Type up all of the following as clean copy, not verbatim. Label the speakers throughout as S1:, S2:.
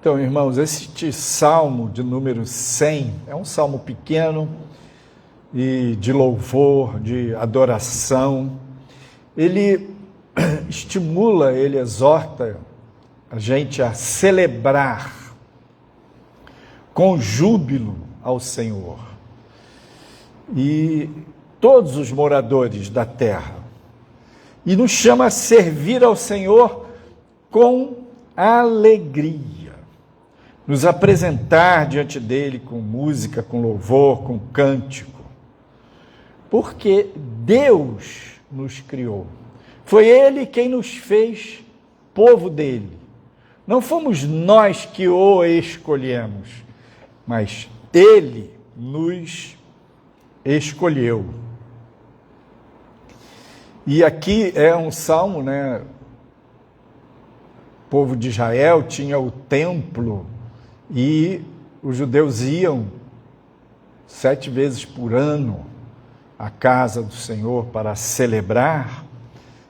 S1: Então, irmãos, este salmo de número 100 é um salmo pequeno e de louvor, de adoração. Ele estimula, ele exorta a gente a celebrar com júbilo ao Senhor. E todos os moradores da terra. E nos chama a servir ao Senhor com alegria. Nos apresentar diante dele com música, com louvor, com cântico. Porque Deus nos criou. Foi Ele quem nos fez povo dele. Não fomos nós que o escolhemos, mas Ele nos escolheu. E aqui é um salmo, né? O povo de Israel tinha o templo e os judeus iam 7 vezes por ano à casa do Senhor para celebrar.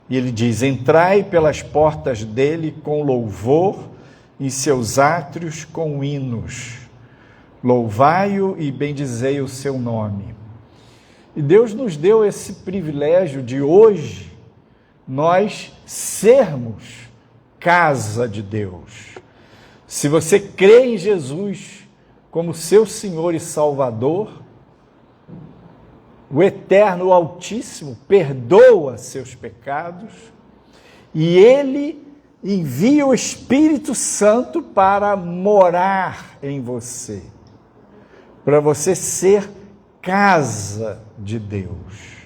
S1: E ele diz: entrai pelas portas dele com louvor, em seus átrios com hinos. Louvai-o e bendizei o seu nome. E Deus nos deu esse privilégio de hoje nós sermos casa de Deus. Se você crê em Jesus como seu Senhor e Salvador, o Eterno, o Altíssimo, perdoa seus pecados e Ele envia o Espírito Santo para morar em você, para você ser casa de Deus.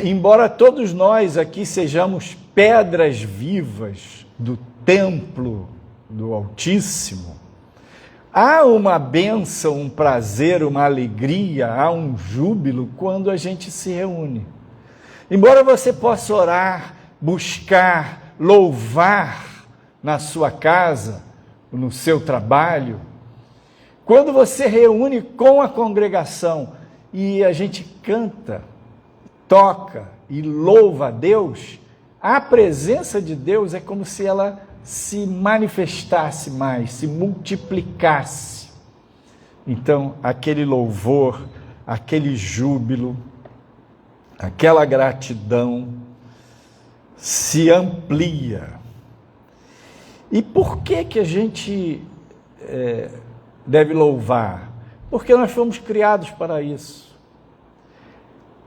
S1: Embora todos nós aqui sejamos pedras vivas do templo do Altíssimo, há uma bênção, um prazer, uma alegria, há um júbilo quando a gente se reúne. Embora você possa orar, buscar, louvar na sua casa, no seu trabalho, quando você reúne com a congregação e a gente canta, toca e louva a Deus, a presença de Deus é como se ela se manifestasse mais, se multiplicasse. Então, aquele louvor, aquele júbilo, aquela gratidão se amplia. E por que a gente deve louvar? Porque nós fomos criados para isso.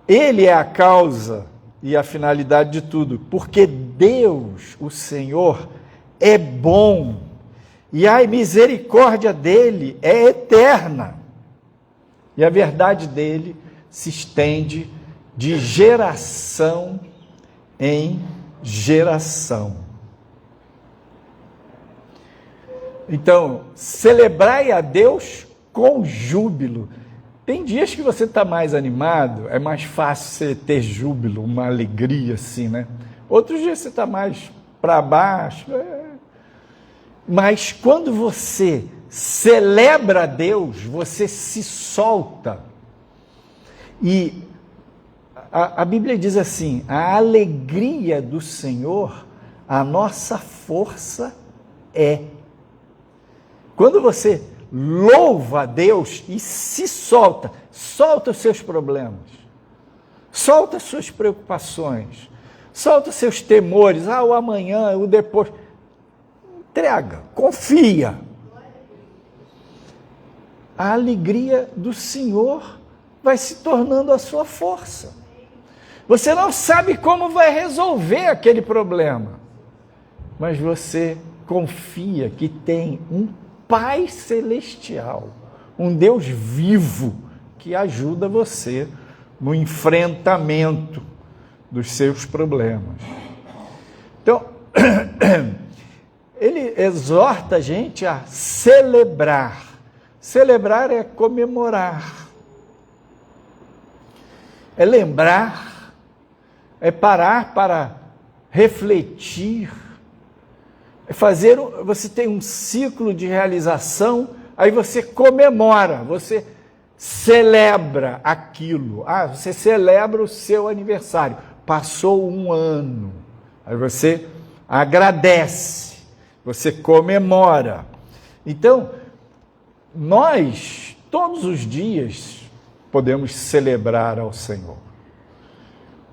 S1: Ele é a causa e a finalidade de tudo, porque Deus, o Senhor, é bom, e a misericórdia dele é eterna, e a verdade dele se estende de geração em geração. Então, celebrai a Deus com júbilo. Tem dias que você está mais animado, é mais fácil você ter júbilo, uma alegria assim, né? Outros dias você está mais para baixo. Mas quando você celebra a Deus, você se solta. E a Bíblia diz assim: a alegria do Senhor, a nossa força é. Quando você louva a Deus e se solta os seus problemas, solta as suas preocupações, solta os seus temores, o amanhã, o depois. Entrega, confia. A alegria do Senhor vai se tornando a sua força. Você não sabe como vai resolver aquele problema, mas você confia que tem um Pai Celestial, um Deus vivo que ajuda você no enfrentamento dos seus problemas. Então, ele exorta a gente a celebrar. Celebrar é comemorar, é lembrar, é parar para refletir, é fazer, você tem um ciclo de realização, aí você comemora, você celebra aquilo. Você celebra o seu aniversário, passou um ano, aí você agradece, você comemora. Então, nós, todos os dias, podemos celebrar ao Senhor.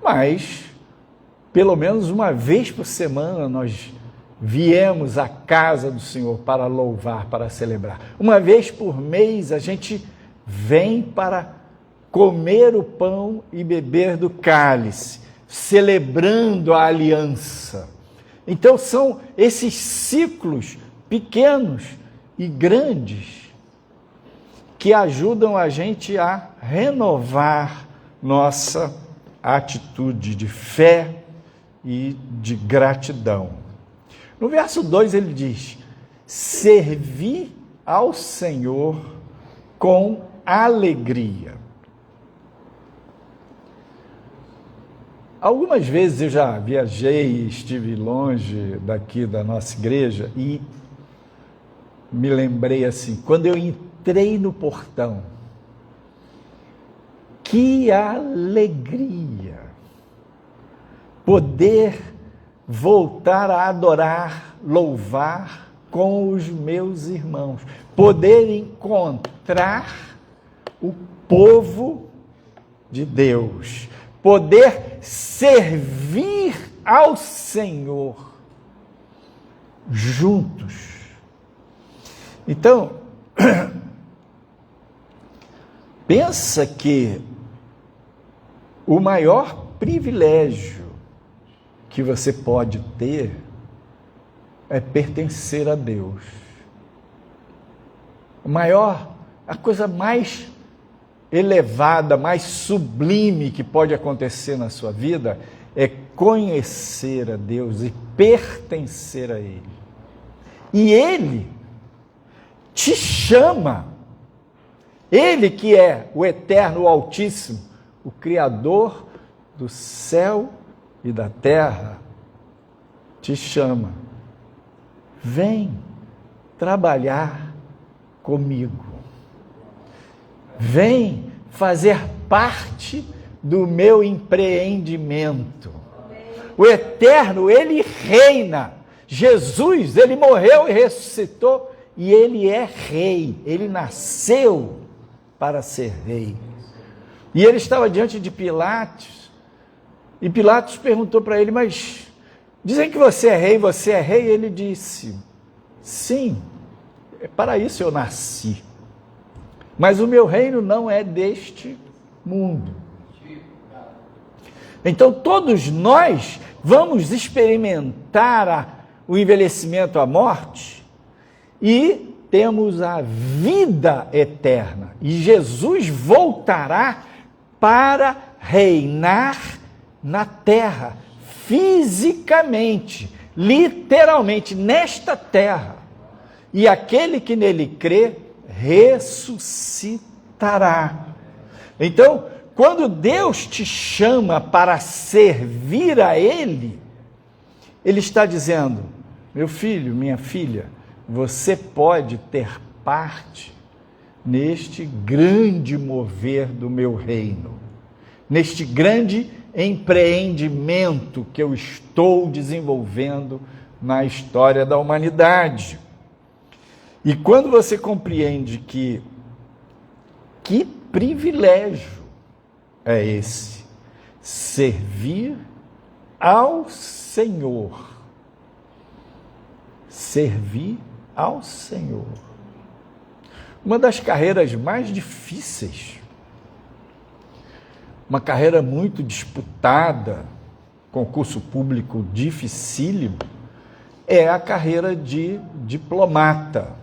S1: Mas, pelo menos uma vez por semana, nós viemos à casa do Senhor para louvar, para celebrar. Uma vez por mês, a gente vem para comer o pão e beber do cálice, celebrando a aliança. Então, são esses ciclos pequenos e grandes que ajudam a gente a renovar nossa atitude de fé e de gratidão. No verso 2 ele diz: servi ao Senhor com alegria. Algumas vezes eu já viajei, estive longe daqui da nossa igreja e me lembrei assim, quando eu entrei no portão, que alegria poder voltar a adorar, louvar com os meus irmãos, poder encontrar o povo de Deus, poder servir ao Senhor juntos. Então, pensa que o maior privilégio que você pode ter é pertencer a Deus. A coisa mais elevada, mais sublime que pode acontecer na sua vida é conhecer a Deus e pertencer a Ele. E Ele te chama, Ele que é o Eterno, o Altíssimo, o Criador do céu e da terra, te chama. Vem trabalhar comigo. Vem fazer parte do meu empreendimento. O Eterno, Ele reina. Jesus, Ele morreu e ressuscitou e Ele é rei. Ele nasceu para ser rei. E Ele estava diante de Pilatos e Pilatos perguntou para Ele, mas dizem que você é rei, você é rei? Ele disse, sim, para isso eu nasci. Mas o meu reino não é deste mundo. Então todos nós vamos experimentar o envelhecimento, a morte, e temos a vida eterna. E Jesus voltará para reinar na terra, fisicamente, literalmente, nesta terra. E aquele que nele crê, ressuscitará. Então, quando Deus te chama para servir a Ele, Ele está dizendo, meu filho, minha filha, você pode ter parte neste grande mover do meu reino, neste grande empreendimento que eu estou desenvolvendo na história da humanidade. E quando você compreende que privilégio é esse, servir ao Senhor, servir ao Senhor. Uma das carreiras mais difíceis, uma carreira muito disputada, concurso público dificílimo, é a carreira de diplomata.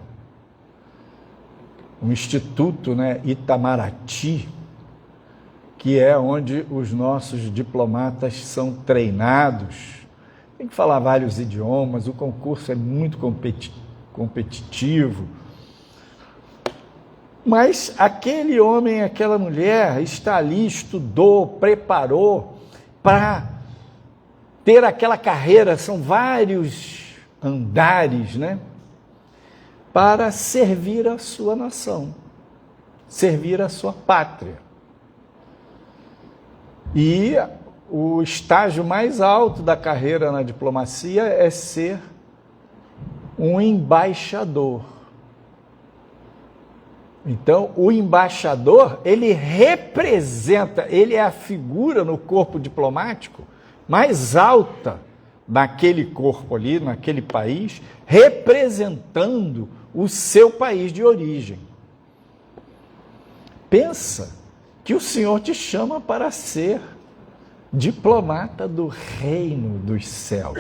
S1: O Instituto, Itamaraty, que é onde os nossos diplomatas são treinados. Tem que falar vários idiomas, o concurso é muito competitivo. Mas aquele homem, aquela mulher está ali, estudou, preparou para ter aquela carreira, são vários andares, para servir a sua nação, servir a sua pátria. E o estágio mais alto da carreira na diplomacia é ser um embaixador. Então, o embaixador, ele representa, ele é a figura no corpo diplomático mais alta naquele corpo ali, naquele país, representando o seu país de origem. Pensa que o Senhor te chama para ser diplomata do reino dos céus.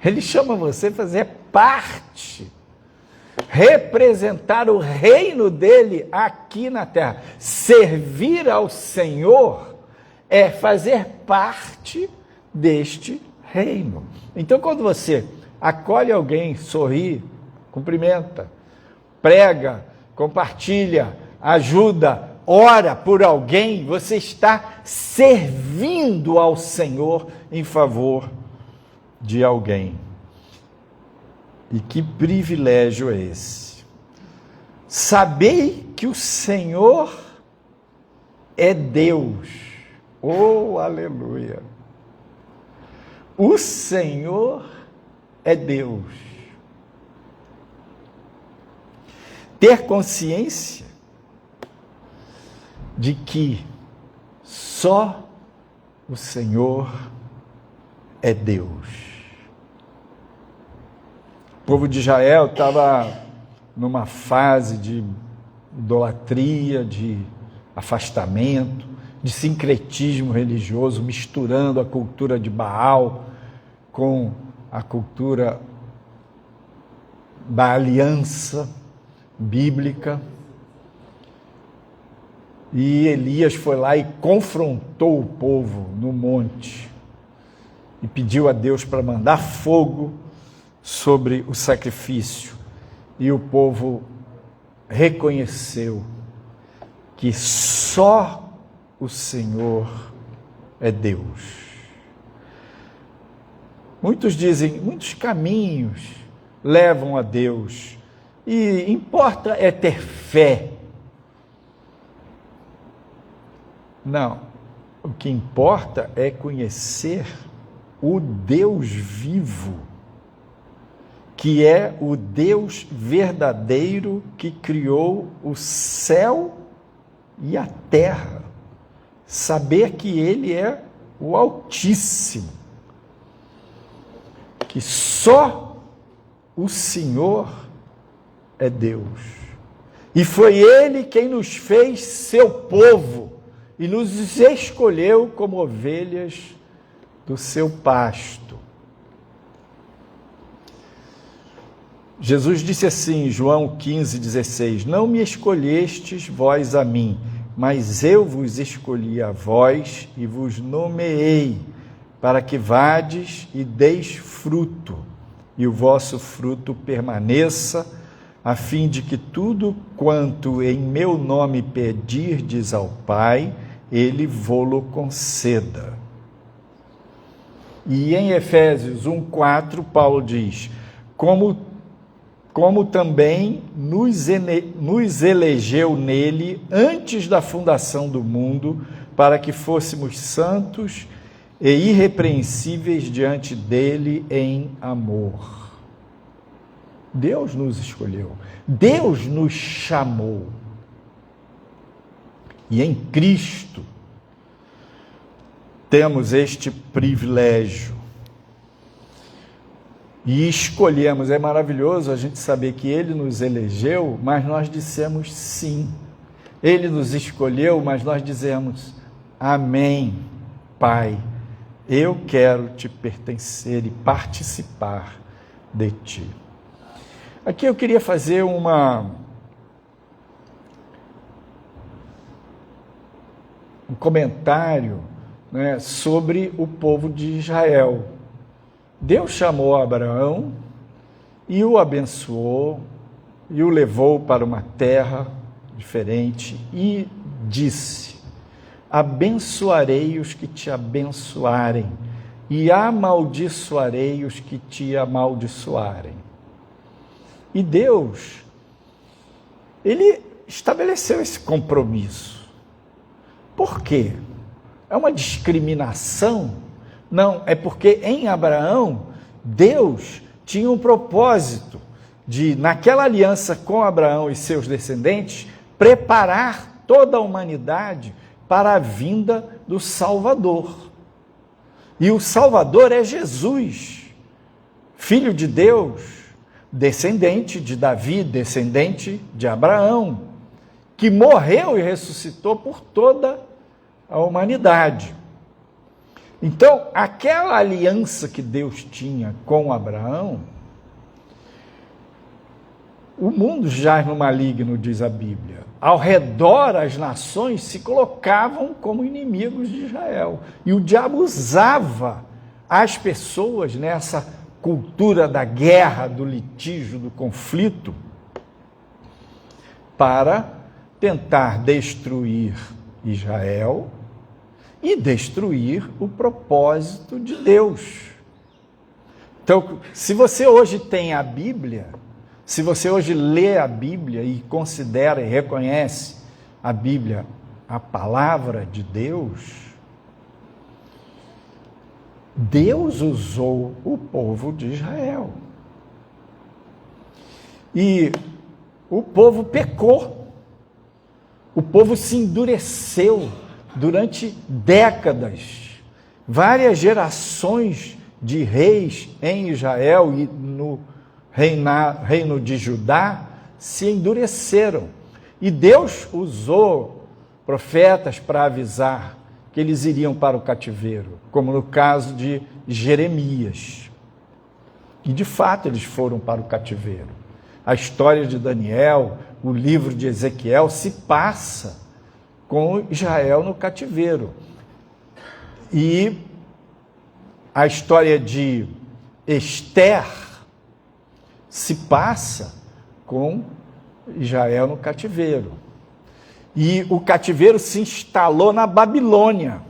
S1: Ele chama você a fazer parte, representar o reino dele aqui na terra. Servir ao Senhor é fazer parte deste reino. Então, quando você acolhe alguém, sorri, cumprimenta, prega, compartilha, ajuda, ora por alguém, você está servindo ao Senhor em favor de alguém. E que privilégio é esse? Sabei que o Senhor é Deus. Oh, aleluia! O Senhor é Deus. Ter consciência de que só o Senhor é Deus. O povo de Israel estava numa fase de idolatria, de afastamento, de sincretismo religioso, misturando a cultura de Baal com a cultura da aliança bíblica. E Elias foi lá e confrontou o povo no monte e pediu a Deus para mandar fogo sobre o sacrifício. E o povo reconheceu que só o Senhor é Deus. Muitos dizem, muitos caminhos levam a Deus, e importa é ter fé. Não, o que importa é conhecer o Deus vivo, que é o Deus verdadeiro que criou o céu e a terra. Saber que Ele é o Altíssimo, que só o Senhor é Deus. E foi Ele quem nos fez seu povo e nos escolheu como ovelhas do seu pasto. Jesus disse assim, João 15,16, não me escolhestes vós a mim, mas eu vos escolhi a vós e vos nomeei, para que vades e deis fruto, e o vosso fruto permaneça, a fim de que tudo quanto em meu nome pedirdes ao Pai, Ele vô-lo conceda. E em Efésios 1,4, Paulo diz, como também nos elegeu nele antes da fundação do mundo, para que fôssemos santos e irrepreensíveis diante dele em amor. Deus nos escolheu, Deus nos chamou. E em Cristo temos este privilégio. E escolhemos, é maravilhoso a gente saber que Ele nos elegeu, mas nós dissemos sim. Ele nos escolheu, mas nós dizemos amém, Pai. Eu quero te pertencer e participar de ti. Aqui eu queria fazer um comentário, né, sobre o povo de Israel. Deus chamou Abraão e o abençoou e o levou para uma terra diferente e disse, abençoarei os que te abençoarem e amaldiçoarei os que te amaldiçoarem. E Deus, Ele estabeleceu esse compromisso. Por quê? É uma discriminação? Não, é porque em Abraão, Deus tinha um propósito de, naquela aliança com Abraão e seus descendentes, preparar toda a humanidade para a vinda do Salvador. E o Salvador é Jesus, Filho de Deus, descendente de Davi, descendente de Abraão, que morreu e ressuscitou por toda a humanidade. Então, aquela aliança que Deus tinha com Abraão, o mundo jaz no maligno, diz a Bíblia. Ao redor, as nações se colocavam como inimigos de Israel. E o diabo usava as pessoas nessa cultura da guerra, do litígio, do conflito, para tentar destruir Israel e destruir o propósito de Deus. Então, se você hoje tem a Bíblia, se você hoje lê a Bíblia e considera e reconhece a Bíblia a palavra de Deus, Deus usou o povo de Israel. E o povo pecou, o povo se endureceu durante décadas, várias gerações de reis em Israel e no reino de Judá se endureceram. E Deus usou profetas para avisar que eles iriam para o cativeiro, como no caso de Jeremias. E de fato eles foram para o cativeiro. A história de Daniel, o livro de Ezequiel se passa com Israel no cativeiro. E a história de Esther se passa com Israel no cativeiro. E o cativeiro se instalou na Babilônia,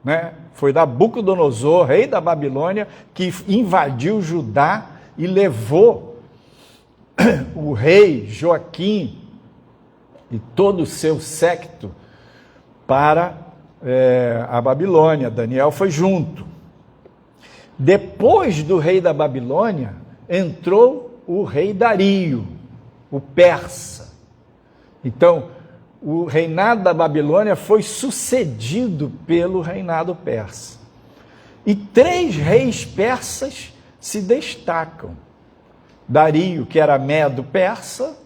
S1: né? Foi Nabucodonosor, rei da Babilônia, que invadiu Judá e levou o rei Joaquim e todo o seu séquito para a Babilônia. Daniel foi junto. Depois do rei da Babilônia, entrou o rei Dario, o persa. Então, o reinado da Babilônia foi sucedido pelo reinado persa. E 3 reis persas se destacam. Dario, que era medo-persa,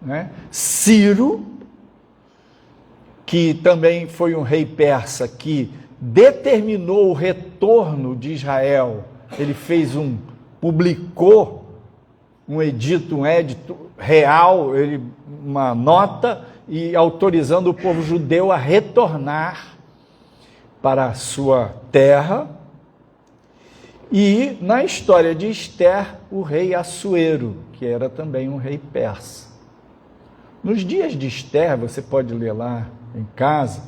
S1: né? Ciro, que também foi um rei persa que determinou o retorno de Israel. Ele publicou um edito, um édito real, uma nota, e autorizando o povo judeu a retornar para a sua terra. E na história de Esther, o rei Assuero, que era também um rei persa. Nos dias de Esther, você pode ler lá em casa,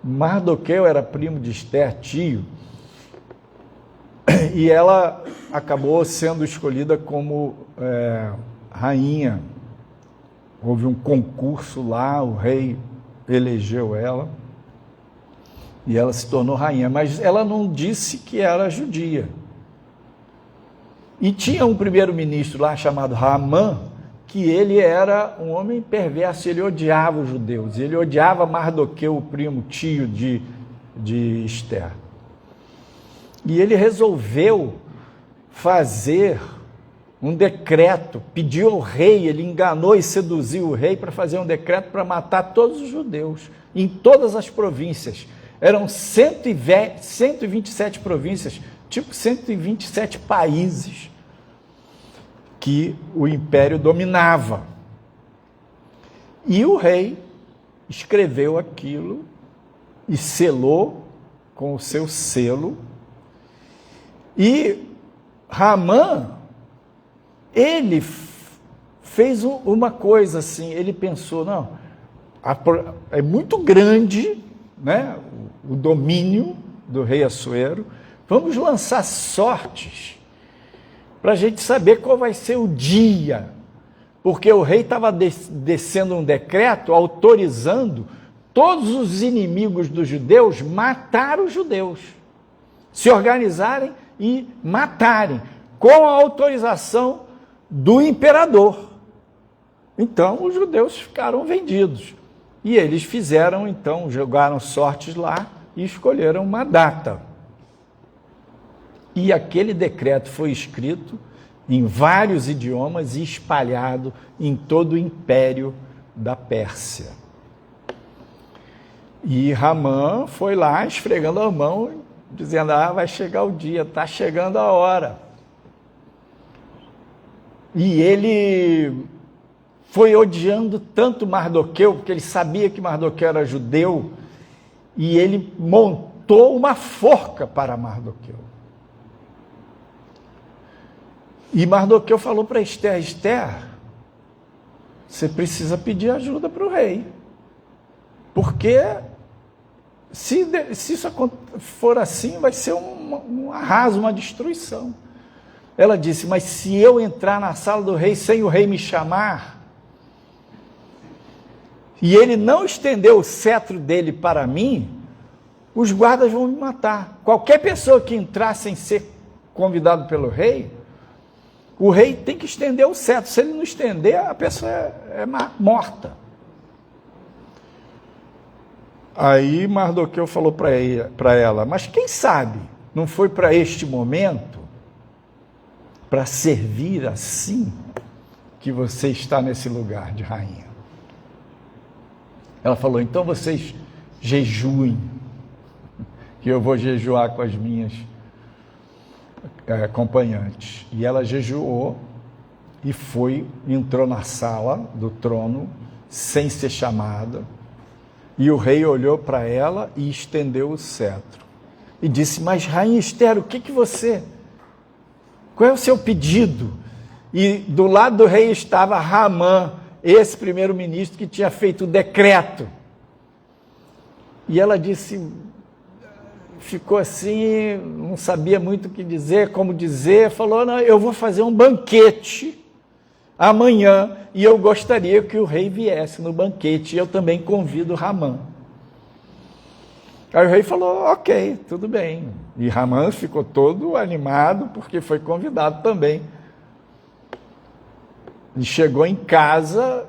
S1: Mardoqueu era primo de Esther, tio, e ela acabou sendo escolhida como rainha. Houve um concurso lá, o rei elegeu ela, e ela se tornou rainha, mas ela não disse que era judia. E tinha um primeiro-ministro lá chamado Haamã, que ele era um homem perverso, ele odiava os judeus, ele odiava Mardoqueu, o primo, tio de Esther. E ele resolveu fazer um decreto, pediu ao rei, ele enganou e seduziu o rei para fazer um decreto para matar todos os judeus, em todas as províncias. Eram 127 províncias, tipo 127 países que o império dominava. E o rei escreveu aquilo e selou com o seu selo. E Haamã, ele fez uma coisa assim, ele pensou, não, é muito grande, né, o domínio do rei Assuero, vamos lançar sortes para a gente saber qual vai ser o dia, porque o rei estava descendo um decreto autorizando todos os inimigos dos judeus matar os judeus, se organizarem e matarem, com a autorização do imperador. Então, os judeus ficaram vendidos. E eles fizeram, então, jogaram sortes lá e escolheram uma data. E aquele decreto foi escrito em vários idiomas e espalhado em todo o império da Pérsia. E Ramã foi lá esfregando a mão, dizendo, vai chegar o dia, está chegando a hora. E ele foi odiando tanto Mardoqueu, porque ele sabia que Mardoqueu era judeu, e ele montou uma forca para Mardoqueu. E Mardoqueu falou para Ester, Ester, você precisa pedir ajuda para o rei, porque se isso for assim, vai ser um arraso, uma destruição. Ela disse, mas se eu entrar na sala do rei sem o rei me chamar, e ele não estendeu o cetro dele para mim, os guardas vão me matar. Qualquer pessoa que entrar sem ser convidado pelo rei, o rei tem que estender o cetro. Se ele não estender, a pessoa é morta. Aí Mardoqueu falou para ela, mas quem sabe não foi para este momento, para servir assim, que você está nesse lugar de rainha? Ela falou, então vocês jejuem, que eu vou jejuar com as minhas acompanhantes. E ela jejuou e entrou na sala do trono, sem ser chamada, e o rei olhou para ela e estendeu o cetro. E disse, mas rainha Ester, qual é o seu pedido? E do lado do rei estava Ramã, esse primeiro-ministro que tinha feito o decreto. E ela disse, ficou assim, não sabia muito o que dizer, como dizer, falou, não, eu vou fazer um banquete amanhã, e eu gostaria que o rei viesse no banquete, e eu também convido Ramã. Aí o rei falou, ok, tudo bem. E Ramã ficou todo animado, porque foi convidado também. E chegou em casa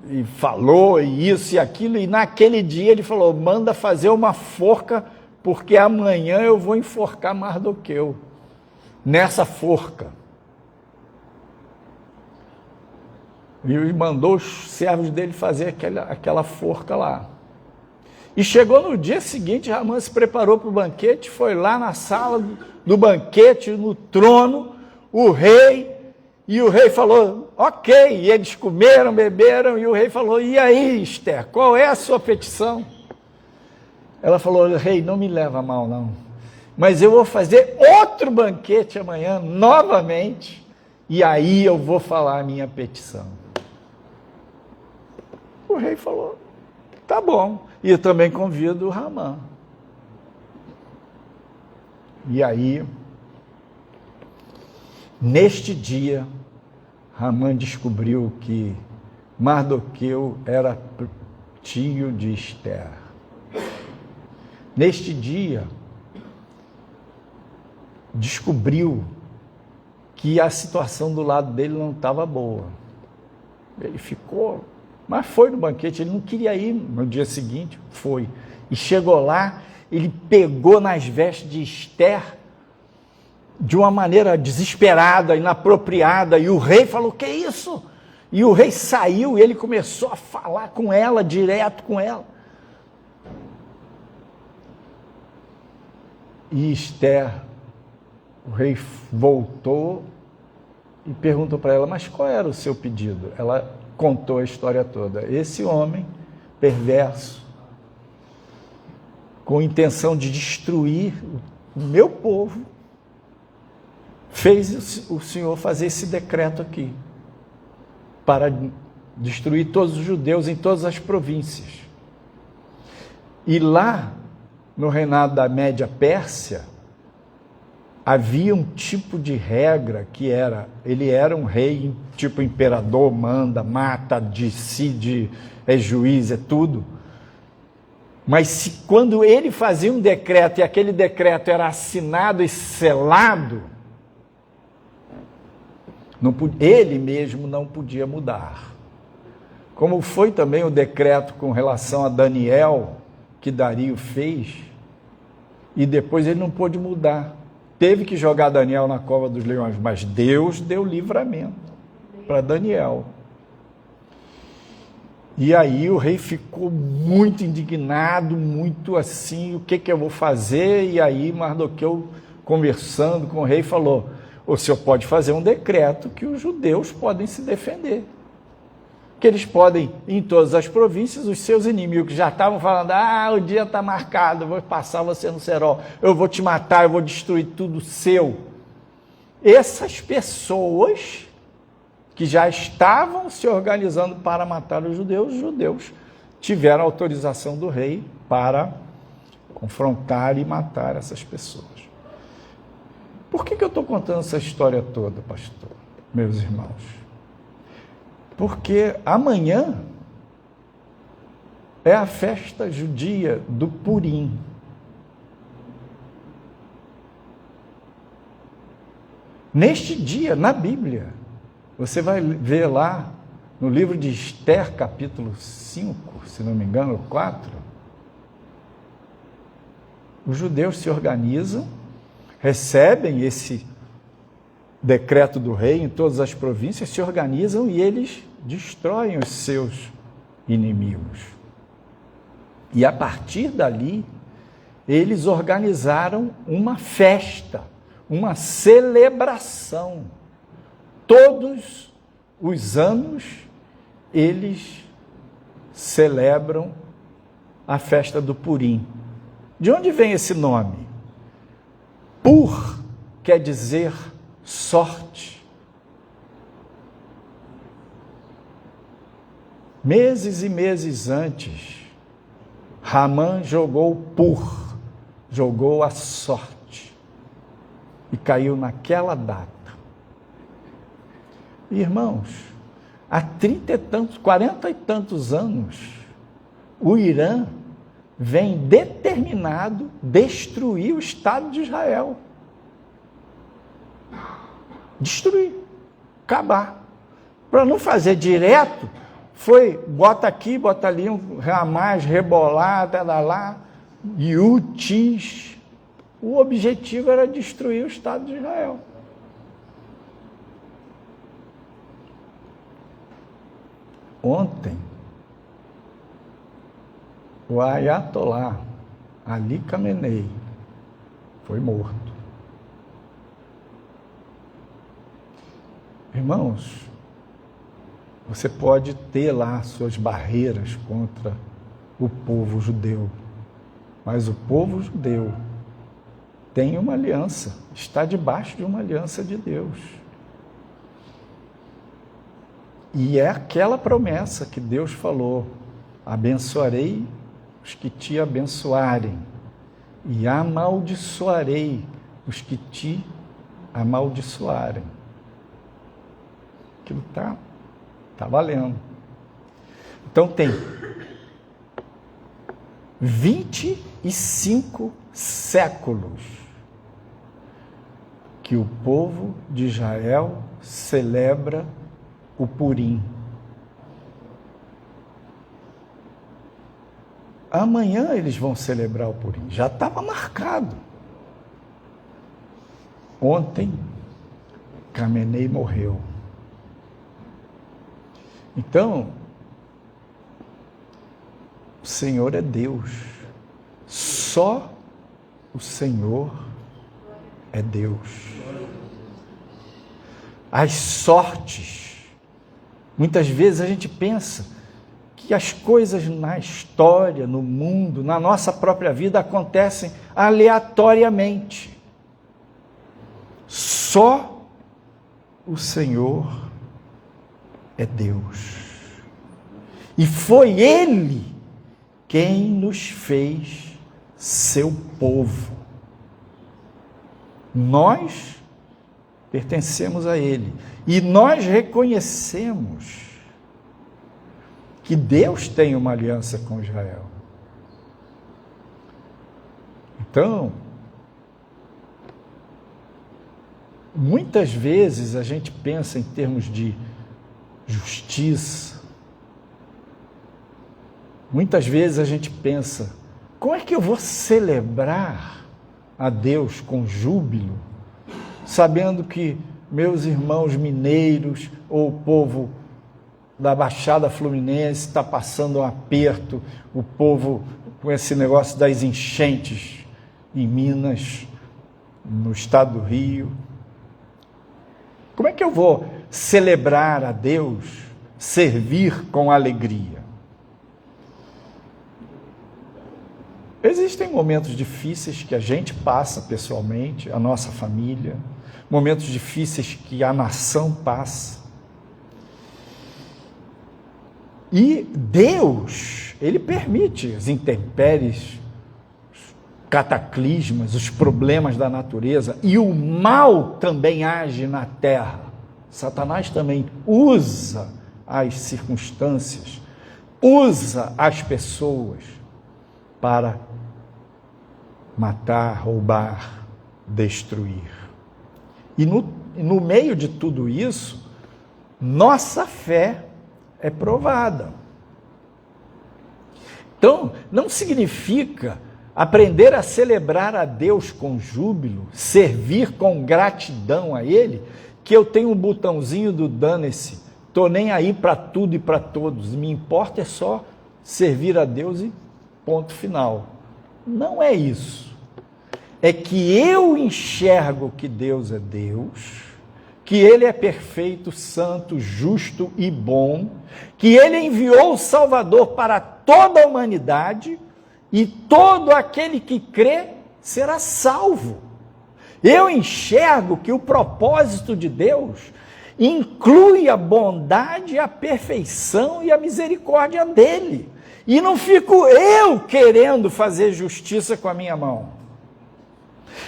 S1: e falou isso e aquilo, e naquele dia ele falou, manda fazer uma forca, porque amanhã eu vou enforcar Mardoqueu, nessa forca. E mandou os servos dele fazer aquela forca lá. E chegou no dia seguinte, Ramã se preparou para o banquete, foi lá na sala do banquete, no trono, o rei falou, ok, e eles comeram, beberam, e o rei falou, e aí, Ester, qual é a sua petição? Ela falou, rei, não me leva a mal não, mas eu vou fazer outro banquete amanhã, novamente, e aí eu vou falar a minha petição. O rei falou, tá bom, e eu também convido o Ramã. E aí, neste dia, Ramã descobriu que Mardoqueu era tio de Ester. Neste dia, descobriu que a situação do lado dele não estava boa. Ele ficou, mas foi no banquete, ele não queria ir no dia seguinte, foi. E chegou lá, ele pegou nas vestes de Ester, de uma maneira desesperada, inapropriada, e o rei falou, que é isso? E o rei saiu e ele começou a falar com ela, direto com ela. E Ester, o rei voltou e perguntou para ela, mas qual era o seu pedido? Ela contou a história toda. Esse homem perverso, com intenção de destruir o meu povo, fez o Senhor fazer esse decreto aqui, para destruir todos os judeus em todas as províncias. E lá, no reinado da Média Pérsia, havia um tipo de regra que ele era um rei, tipo imperador, manda, mata, decide, é juiz, é tudo. Mas quando ele fazia um decreto e aquele decreto era assinado e selado, Ele mesmo não podia mudar. Como foi também o decreto com relação a Daniel, que Dario fez, e depois ele não pôde mudar. Teve que jogar Daniel na cova dos leões, mas Deus deu livramento para Daniel. E aí o rei ficou muito indignado, muito assim, o que eu vou fazer? E aí Mardoqueu, conversando com o rei, falou: o senhor pode fazer um decreto que os judeus podem se defender. Que eles podem, em todas as províncias, os seus inimigos já estavam falando: o dia está marcado, eu vou passar você no cerol, eu vou te matar, eu vou destruir tudo seu. Essas pessoas que já estavam se organizando para matar os judeus tiveram autorização do rei para confrontar e matar essas pessoas. Por que eu estou contando essa história toda, pastor, meus irmãos? Porque amanhã é a festa judia do Purim. Neste dia, na Bíblia, você vai ver lá no livro de Esther, capítulo 5, se não me engano, 4, os judeus se organizam, recebem esse decreto do rei em todas as províncias, se organizam e eles destroem os seus inimigos. E a partir dali, eles organizaram uma festa, uma celebração. Todos os anos, eles celebram a festa do Purim. De onde vem esse nome? Pur quer dizer sorte. Meses e meses antes, Ramã jogou Pur, jogou a sorte, e caiu naquela data. Irmãos, há 40 e tantos anos, o Irã vem determinado destruir o Estado de Israel. Destruir, acabar. Para não fazer direto, bota aqui, bota ali, um Hamas, rebolar, lá, Yutis. O objetivo era destruir o Estado de Israel. Ontem, o Ayatollah Ali Khamenei foi morto. Irmãos, você pode ter lá suas barreiras contra o povo judeu, mas o povo judeu tem uma aliança, está debaixo de uma aliança de Deus. E é aquela promessa que Deus falou: abençoarei os que te abençoarem e amaldiçoarei os que te amaldiçoarem. Aquilo está valendo. Então tem 25 séculos que o povo de Israel celebra o Purim. Amanhã eles vão celebrar o Purim. Já estava marcado. Ontem, Khamenei morreu. Então, o Senhor é Deus. Só o Senhor é Deus. As sortes, muitas vezes a gente pensa que as coisas na história, no mundo, na nossa própria vida acontecem aleatoriamente. Só o Senhor é Deus. E foi Ele quem nos fez seu povo. Nós pertencemos a Ele. E nós reconhecemos que Deus tem uma aliança com Israel. Então, Muitas vezes a gente pensa em termos de justiça. Muitas vezes a gente pensa, como é que eu vou celebrar a Deus com júbilo, sabendo que meus irmãos mineiros ou o povo da Baixada Fluminense está passando um aperto, o povo com esse negócio das enchentes em Minas, no estado do Rio. Como é que eu vou celebrar a Deus, servir com alegria? Existem momentos difíceis que a gente passa pessoalmente, a nossa família, momentos difíceis que a nação passa. E Deus, Ele permite as intempéries, os cataclismas, os problemas da natureza, e o mal também age na terra. Satanás também usa as circunstâncias, usa as pessoas para matar, roubar, destruir. E no meio de tudo isso, nossa fé é provada. Então, não significa aprender a celebrar a Deus com júbilo, servir com gratidão a Ele, que eu tenho um botãozinho do dane-se, estou nem aí para tudo e para todos, me importa é só servir a Deus e ponto final. Não é isso. É que eu enxergo que Deus é Deus, que Ele é perfeito, santo, justo e bom, que Ele enviou o Salvador para toda a humanidade e todo aquele que crê será salvo. Eu enxergo que o propósito de Deus inclui a bondade, a perfeição e a misericórdia dEle. E não fico eu querendo fazer justiça com a minha mão.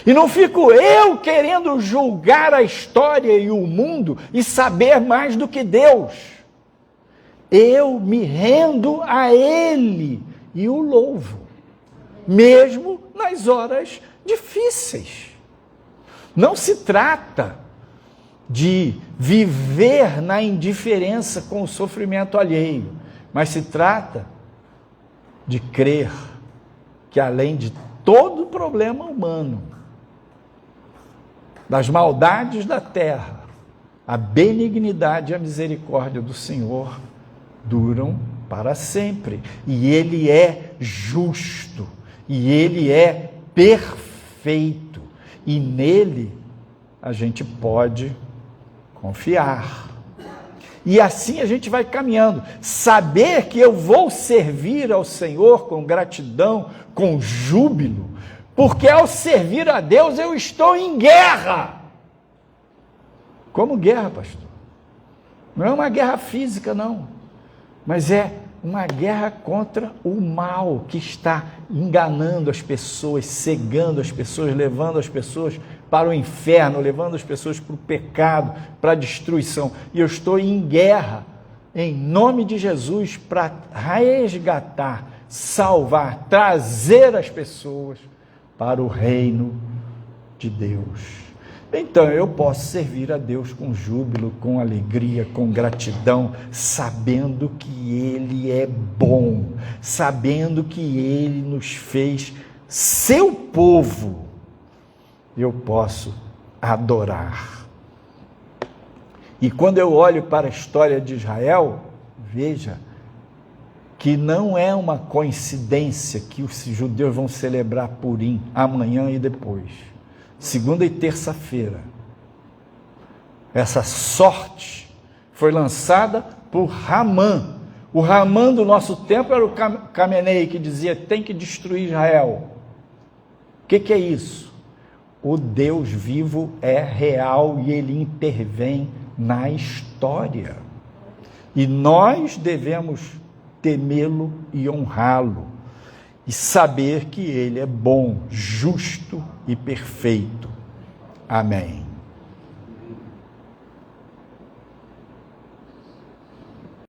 S1: E não fico eu querendo julgar a história e o mundo e saber mais do que Deus. Eu me rendo a Ele e o louvo, mesmo nas horas difíceis. Não se trata de viver na indiferença com o sofrimento alheio, mas se trata de crer que além de todo problema humano, das maldades da terra, a benignidade e a misericórdia do Senhor duram para sempre. E Ele é justo, e Ele é perfeito, e nele a gente pode confiar. E assim a gente vai caminhando. Saber que eu vou servir ao Senhor com gratidão, com júbilo, porque ao servir a Deus eu estou em guerra. Como guerra, pastor? Não é uma guerra física, não. Mas é uma guerra contra o mal que está enganando as pessoas, cegando as pessoas, levando as pessoas para o inferno, levando as pessoas para o pecado, para a destruição. E eu estou em guerra, em nome de Jesus, para resgatar, salvar, trazer as pessoas para o reino de Deus. Então eu posso servir a Deus com júbilo, com alegria, com gratidão, sabendo que Ele é bom, sabendo que Ele nos fez seu povo. Eu posso adorar. E quando eu olho para a história de Israel, veja que não é uma coincidência que os judeus vão celebrar Purim amanhã e depois, segunda e terça-feira. Essa sorte foi lançada por Ramã. O Ramã do nosso tempo era o Khamenei, que dizia: tem que destruir Israel. O que é isso? O Deus vivo é real e Ele intervém na história. E nós devemos temê-lo e honrá-lo, e saber que Ele é bom, justo e perfeito. Amém.